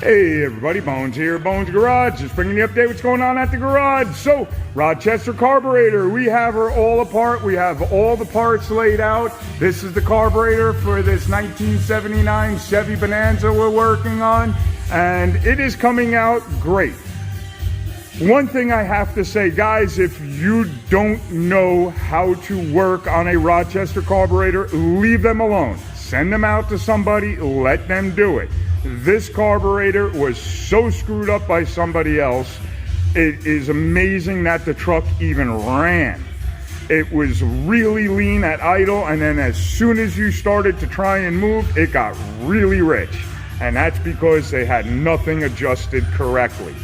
Hey everybody, Bones here, Bones Garage, just bringing you an update what's going on at the garage. So, Rochester carburetor, we have her all apart, we have all the parts laid out. This is the carburetor for this 1979 Chevy Bonanza we're working on, and it is coming out great. One thing I have to say, guys, if you don't know how to work on a Rochester carburetor, leave them alone. Send them out to somebody, let them do it. This carburetor was so screwed up by somebody else. It is amazing that the truck even ran. It was really lean at idle, and then as soon as you started to try and move, it got really rich. And that's because they had nothing adjusted correctly.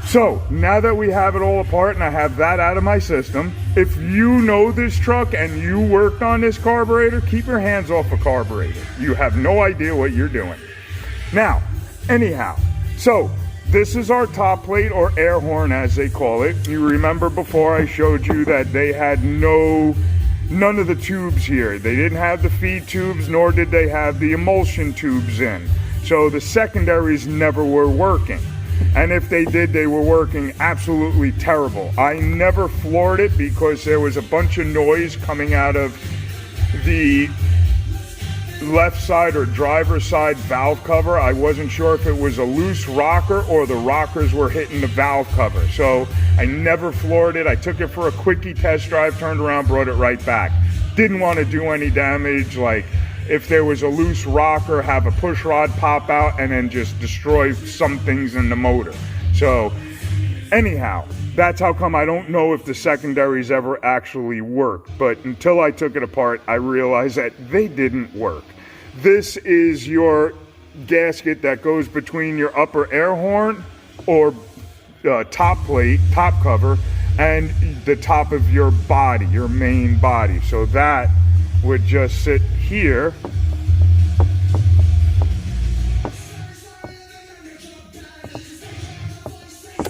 So now that we have it all apart and I have that out of my system, if you know this truck and you worked on this carburetor, keep your hands off a carburetor. You have no idea what you're doing. Now, anyhow, so this is our top plate, or air horn as they call it. You remember before I showed you that they had none of the tubes here. They didn't have the feed tubes, nor did they have the emulsion tubes in. So the secondaries never were working. And if they did, they were working absolutely terrible. I never floored it because there was a bunch of noise coming out of the left side or driver's side valve cover. I wasn't sure if it was a loose rocker or the rockers were hitting the valve cover. So I never floored it. I took it for a quickie test drive, turned around, brought it right back. Didn't want to do any damage, like if there was a loose rocker, have a push rod pop out and then just destroy some things in the motor. So anyhow, that's how come I don't know if the secondaries ever actually worked. But until I took it apart, I realized that they didn't work. This is your gasket that goes between your upper air horn or top plate, top cover, and the top of your body, your main body. So that would just sit here.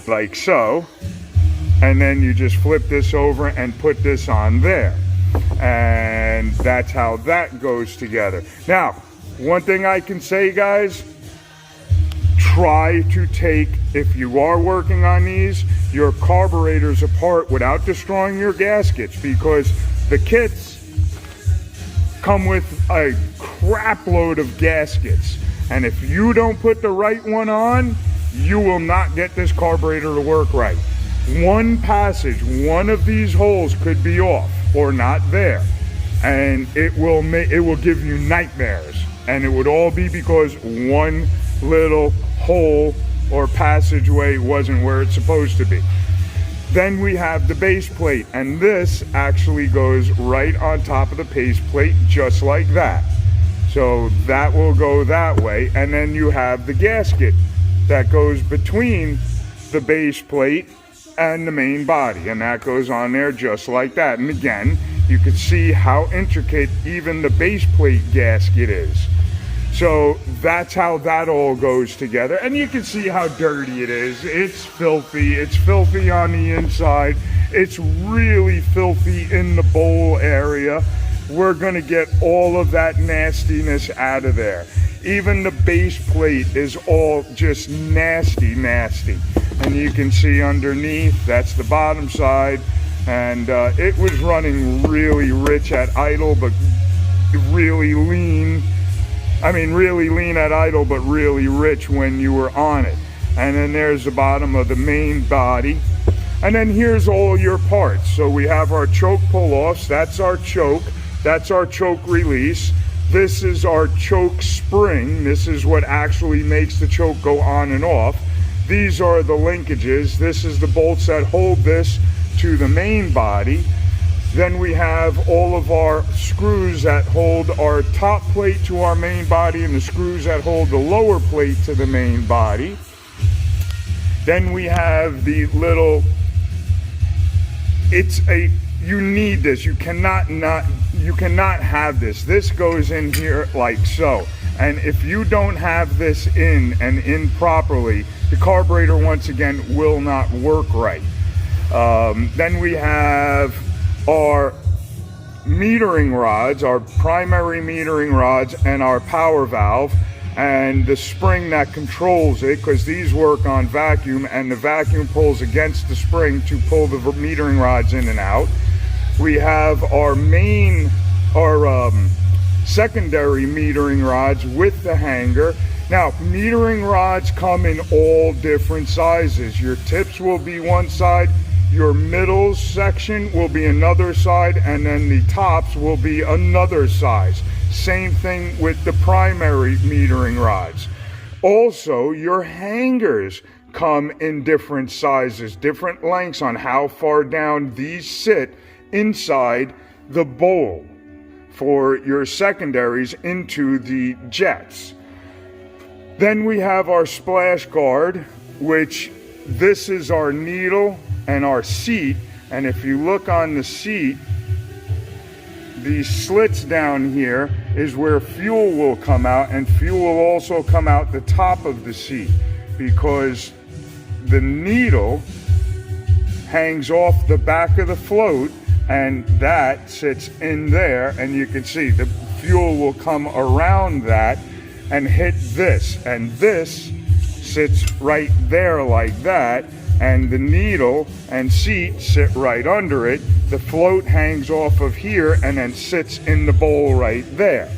Like so. And then you just flip this over and put this on there. And that's how that goes together. Now, one thing I can say, guys, try to take, if you are working on these, your carburetors apart without destroying your gaskets, because the kits come with a crap load of gaskets. And if you don't put the right one on, you will not get this carburetor to work right. One passage, one of these holes could be off or not there, and it will give you nightmares. And it would all be because one little hole or passageway wasn't where it's supposed to be. Then we have the base plate, and this actually goes right on top of the base plate, just like that. So that will go that way, and then you have the gasket that goes between the base plate and the main body, and that goes on there just like that. And again, you can see how intricate even the base plate gasket is. So that's how that all goes together, and you can see how dirty it is. It's filthy on the inside, it's really filthy in the bowl area. We're gonna get all of that nastiness out of there. Even the base plate is all just nasty. And you can see underneath, that's the bottom side, and it was running really rich at idle, but really lean. I mean, really lean at idle, but really rich when you were on it. And then there's the bottom of the main body. And then here's all your parts. So we have our choke pull-offs, that's our choke release. This is our choke spring. This is what actually makes the choke go on and off. These are the linkages. This is the bolts that hold this to the main body. Then we have all of our screws that hold our top plate to our main body and the screws that hold the lower plate to the main body. Then we have the little, you need this. You cannot have this. This goes in here like so. And if you don't have this in properly, the carburetor once again will not work right. Then we have our metering rods, our primary metering rods, and our power valve. and the spring that controls it, because these work on vacuum and the vacuum pulls against the spring to pull the metering rods in and out. We have our secondary metering rods with the hanger. Now, metering rods come in all different sizes. Your tips will be one side, your middle section will be another side, and then the tops will be another size. Same thing with the primary metering rods. Also, your hangers come in different sizes, different lengths on how far down these sit inside the bowl for your secondaries into the jets. Then we have our splash guard, which this is our needle and our seat. And if you look on the seat, these slits down here is where fuel will come out, and fuel will also come out the top of the seat, because the needle hangs off the back of the float, and that sits in there, and you can see the fuel will come around that and hit this, and this sits right there like that, and the needle and seat sit right under it. The float hangs off of here and then sits in the bowl right there.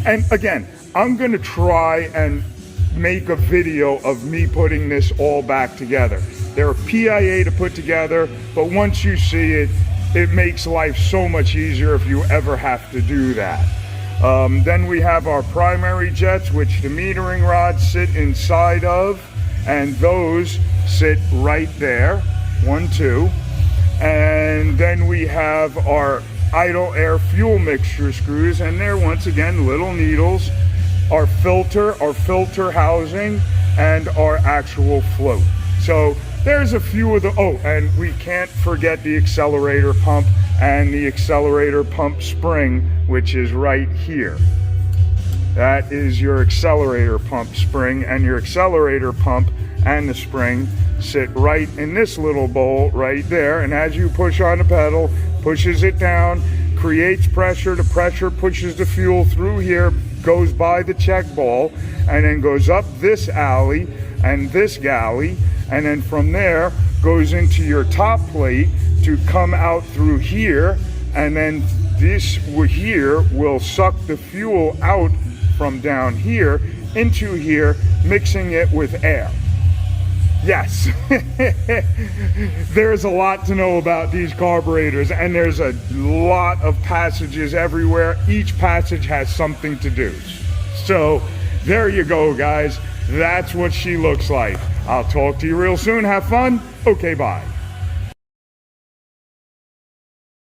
And again, I'm gonna try and make a video of me putting this all back together. They're PIA to put together, but once you see it, it makes life so much easier if you ever have to do that. Then we have our primary jets, which the metering rods sit inside of, and those sit right there, 1, 2. And then we have our idle air fuel mixture screws, and they're once again little needles, our filter housing, and our actual float. So there's a few of the, oh, and we can't forget the accelerator pump and the accelerator pump spring, which is right here. That is your accelerator pump spring, and your accelerator pump and the spring sit right in this little bowl right there. And as you push on the pedal, pushes it down, creates pressure. The pressure pushes the fuel through here, goes by the check ball, and then goes up this alley and this galley, and then from there goes into your top plate to come out through here, and then this here will suck the fuel out from down here into here, mixing it with air. Yes, there's a lot to know about these carburetors, and there's a lot of passages everywhere. Each passage has something to do. So there you go, guys. That's what she looks like. I'll talk to you real soon. Have fun. Okay, bye.